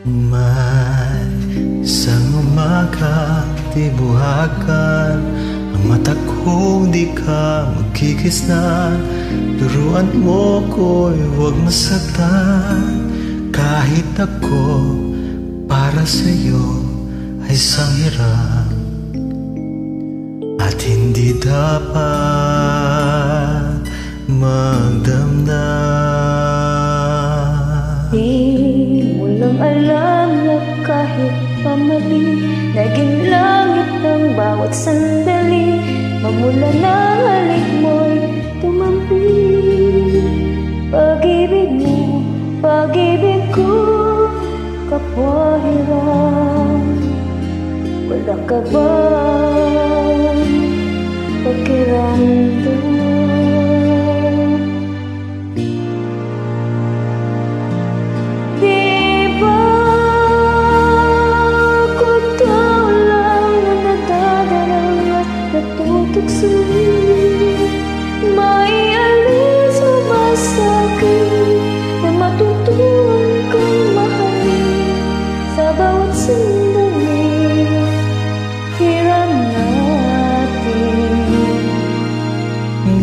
May isang umaga di buhagan, ang mata ko di ka magkikisnan. Turuan mo ko'y huwag masaktan, kahit ako para sa'yo ay isang hirap at hindi dapat magdamdam. Di mo lang alam na kahit pamali, naging langit ng bawat sandali. Mamula na halik mo'y tumampi. Pag-ibig mo, pag-ibig ko, kapwa hirap. Wala ka bang pakiramdam? May alis mo ba sa'kin na matutunan kang mahalin sa bawat sandali? Hiram natin.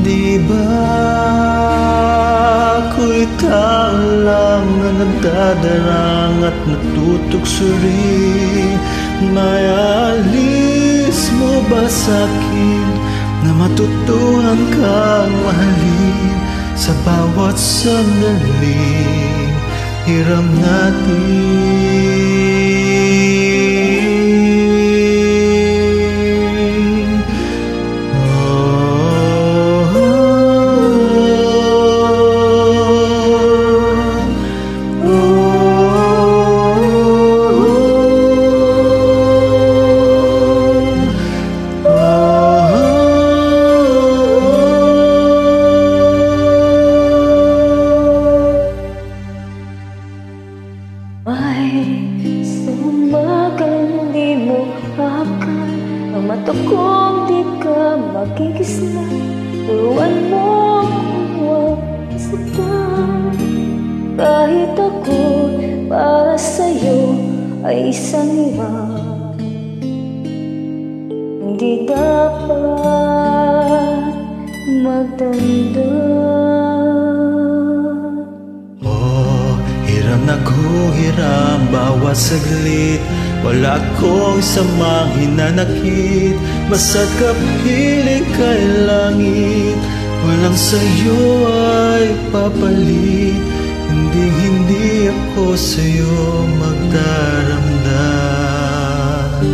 Di ba ako'y tao lang na nagdadarang at natutuksuri? May alis mo ba sa'kin na matutuhan kang mahalin sa bawat sandaling hiram natin? May sumagang di mo hakan, ang mata kong di ka magkikisnan. Turuan mo kung huwag masaktan, kahit ako para sa'yo ay isang hirap. Hindi dapat magdamdam. Naghuhiram bawat saglit, wala akong samang hinanakit. Basta't kapiling kay langit, walang sa'yo ay papalit. Hindi ako sa'yo magdaramdam,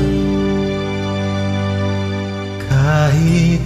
kahit